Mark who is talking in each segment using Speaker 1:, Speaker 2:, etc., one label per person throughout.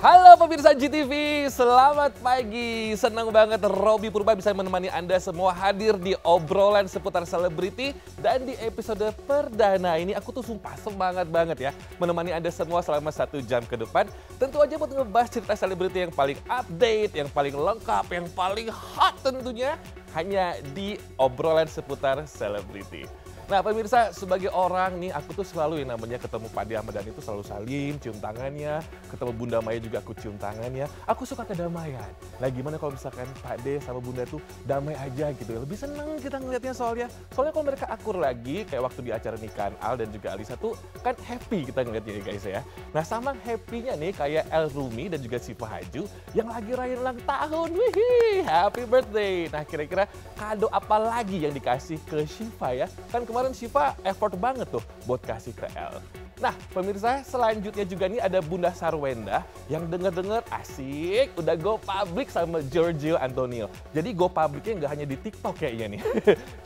Speaker 1: Halo pemirsa GTV, selamat pagi. Senang banget Robby Purba bisa menemani Anda semua hadir di obrolan seputar selebriti. Dan di episode perdana ini aku tuh sumpah semangat banget ya menemani Anda semua selama 1 jam ke depan. Tentu aja buat ngebahas cerita selebriti yang paling update, yang paling lengkap, yang paling hot tentunya. Hanya di obrolan seputar selebriti. Nah pemirsa, sebagai orang nih aku tuh selalu yang namanya ketemu Pak De Ahmad Dhani itu selalu salim, cium tangannya. Ketemu Bunda Maya juga aku cium tangannya. Aku suka kedamaian. Nah gimana kalau misalkan Pak De sama Bunda tuh damai aja gitu ya. Lebih seneng kita ngeliatnya soalnya. Soalnya kalau mereka akur lagi kayak waktu di acara nikahan Al dan juga Alisa tuh kan happy kita ngeliatnya guys ya. Nah sama happy-nya nih kayak El Rumi dan juga Syifa Haju yang lagi rayain ulang tahun. Wih, happy birthday. Nah kira-kira kado apa lagi yang dikasih ke Syifa ya? Kan kemarin Syifa effort banget tuh buat kasih ke El. Nah pemirsa, selanjutnya juga nih ada Bunda Sarwenda yang denger-denger asik udah go public sama Giorgio Antonio. Jadi go publicnya nggak hanya di TikTok kayaknya nih.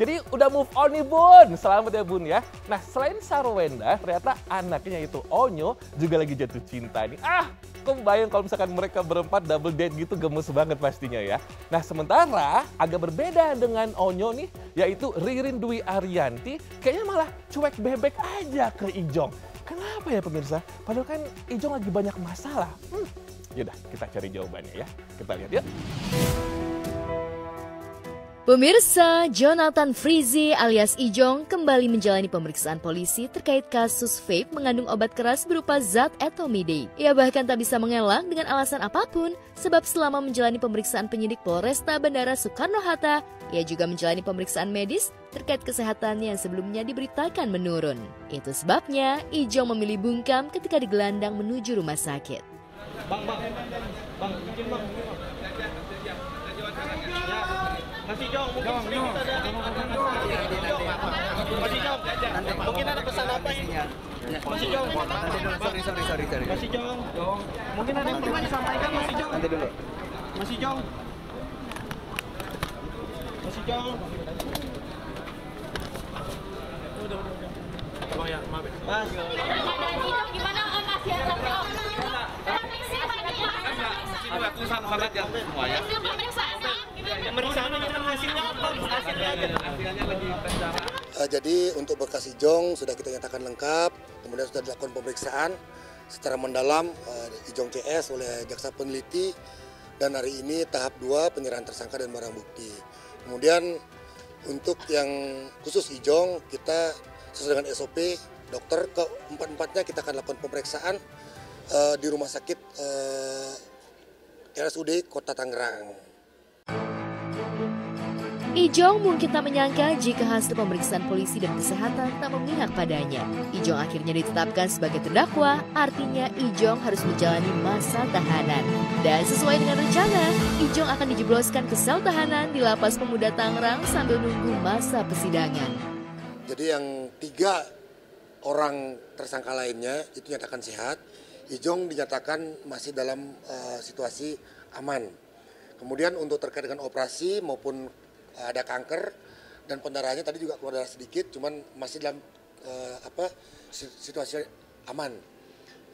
Speaker 1: Jadi udah move on nih Bun, selamat ya Bun ya. Nah selain Sarwenda ternyata anaknya yaitu Onyo juga lagi jatuh cinta nih. Kebayang kalau misalkan mereka berempat double date gitu gemes banget pastinya ya. Nah sementara agak berbeda dengan Onyo nih, yaitu Ririn Dwi Ariyanti kayaknya malah cuek bebek aja ke Ijong. Kenapa ya pemirsa? Padahal kan Ijong lagi banyak masalah. Yaudah kita cari jawabannya ya. Kita lihat yuk.
Speaker 2: Pemirsa, Jonathan Frizzy alias Ijong kembali menjalani pemeriksaan polisi terkait kasus vape mengandung obat keras berupa zat etomidate. Ia bahkan tak bisa mengelak dengan alasan apapun, sebab selama menjalani pemeriksaan penyidik Polresta Bandara Soekarno-Hatta, ia juga menjalani pemeriksaan medis terkait kesehatannya yang sebelumnya diberitakan menurun. Itu sebabnya Ijong memilih bungkam ketika digelandang menuju rumah sakit.
Speaker 3: Bang, izin bang. Masih Jong, mungkin sedikit ada. Masih Jong, mungkin ada pesan apa ini? Masih Jong.
Speaker 4: Sorry.
Speaker 3: Masih Jong. Mungkin ada yang perlu disampaikan Masih Jong.
Speaker 4: Nanti dulu.
Speaker 3: Masih Jong. Masih Jong. Udah. Bang ya, maaf. Mas.
Speaker 5: Gimana Om masih ada Om?
Speaker 3: Tulisan banget ya semuanya. Pemeriksaannya gimana hasilnya apa? Hasilnya lagi rencana.
Speaker 6: Jadi untuk berkas Ijong sudah kita nyatakan lengkap, kemudian sudah dilakukan pemeriksaan secara mendalam Ijong CS oleh jaksa peneliti dan hari ini tahap 2 penyerahan tersangka dan barang bukti. Kemudian untuk yang khusus Ijong kita sesuai dengan SOP dokter keempat-empatnya kita akan lakukan pemeriksaan di rumah sakit RSUD Kota Tangerang.
Speaker 2: Ijong mungkin tak menyangka jika hasil pemeriksaan polisi dan kesehatan tak memihak padanya. Ijong akhirnya ditetapkan sebagai terdakwa, artinya Ijong harus menjalani masa tahanan. Dan sesuai dengan rencana, Ijong akan dijebloskan ke sel tahanan di Lapas Pemuda Tangerang sambil nunggu masa persidangan.
Speaker 6: Jadi yang 3 orang tersangka lainnya itu dinyatakan sehat, Ijong dinyatakan masih dalam situasi aman. Kemudian untuk terkait dengan operasi maupun ada kanker dan pendarahannya tadi juga keluar darah sedikit, cuman masih dalam situasi aman.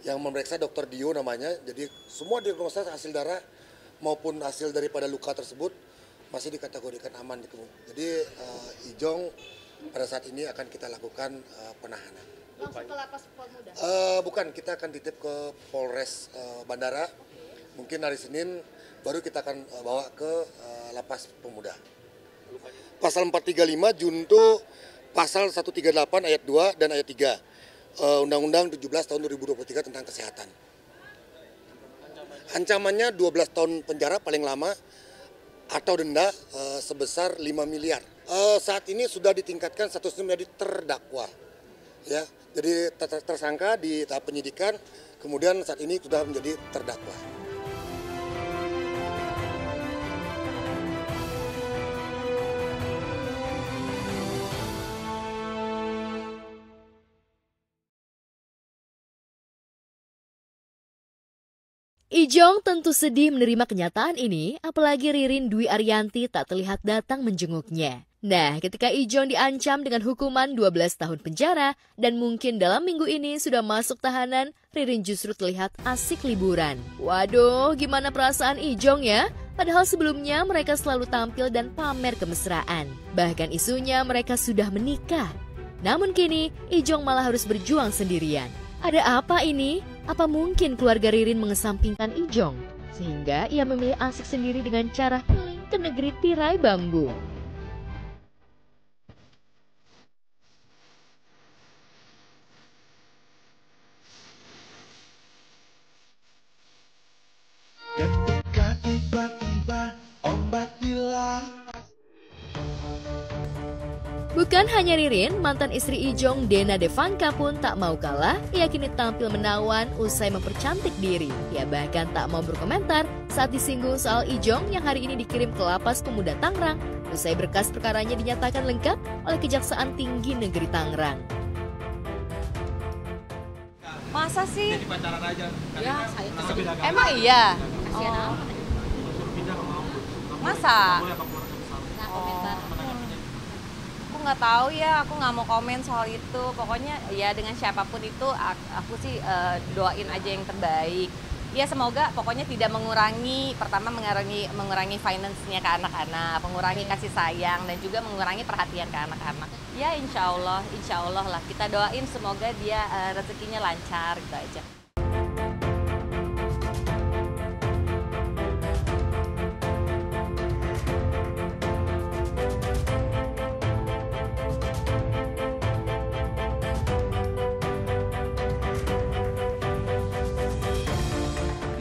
Speaker 6: Yang memeriksa Dr. Dio namanya, jadi semua diagnosa hasil darah maupun hasil daripada luka tersebut masih dikategorikan aman. Jadi Ijong pada saat ini akan kita lakukan penahanan.
Speaker 5: Langsung ke Lapas Pemuda?
Speaker 6: Bukan, kita akan titip ke Polres Bandara. Mungkin hari Senin baru kita akan bawa ke Lapas Pemuda. Pasal 435 junto pasal 138 ayat 2 dan ayat 3 Undang-Undang 17 tahun 2023 tentang kesehatan. Ancamannya 12 tahun penjara paling lama atau denda sebesar 5 miliar. Saat ini sudah ditingkatkan statusnya menjadi terdakwa. Ya, jadi tersangka di tahap penyidikan, kemudian saat ini sudah menjadi terdakwa.
Speaker 2: Ijong tentu sedih menerima kenyataan ini, apalagi Ririn Dwi Ariyanti tak terlihat datang menjenguknya. Nah, ketika Ijong diancam dengan hukuman 12 tahun penjara dan mungkin dalam minggu ini sudah masuk tahanan, Ririn justru terlihat asik liburan. Waduh, gimana perasaan Ijong ya? Padahal sebelumnya mereka selalu tampil dan pamer kemesraan. Bahkan isunya mereka sudah menikah. Namun kini, Ijong malah harus berjuang sendirian. Ada apa ini? Apa mungkin keluarga Ririn mengesampingkan Ijong? Sehingga ia memilih asik sendiri dengan cara healing ke negeri tirai bambu.
Speaker 4: Ketika tiba-tiba ombak hilang.
Speaker 2: Bukan hanya Ririn, mantan istri Ijong, Dena Devanka pun tak mau kalah. Ia kini tampil menawan usai mempercantik diri. Ia bahkan tak mau berkomentar saat disinggung soal Ijong yang hari ini dikirim ke Lapas Pemuda Tangerang. Usai berkas perkaranya dinyatakan lengkap oleh Kejaksaan Tinggi Negeri Tangerang.
Speaker 7: Masa sih?
Speaker 3: Jadi pacaran aja.
Speaker 7: Ya,
Speaker 3: saya
Speaker 7: emang iya?
Speaker 5: Kasihan
Speaker 7: Oh.
Speaker 5: apa?
Speaker 7: Masa?
Speaker 5: Nah, komentar.
Speaker 7: Aku nggak tahu ya, aku nggak mau komen soal itu. Pokoknya ya dengan siapapun itu, aku sih doain aja yang terbaik. Ya semoga pokoknya tidak mengurangi, pertama mengurangi finance-nya ke anak-anak, mengurangi kasih sayang, dan juga mengurangi perhatian ke anak-anak. Ya insya Allah lah. Kita doain semoga dia rezekinya lancar gitu aja.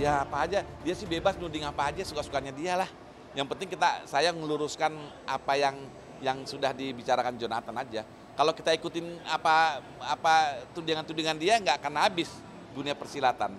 Speaker 8: Ya apa aja, dia sih bebas nuding apa aja suka-sukanya dia lah. Yang penting saya meluruskan apa yang sudah dibicarakan Jonathan aja. Kalau kita ikutin apa tudingan-tudingan dia nggak akan habis dunia persilatan.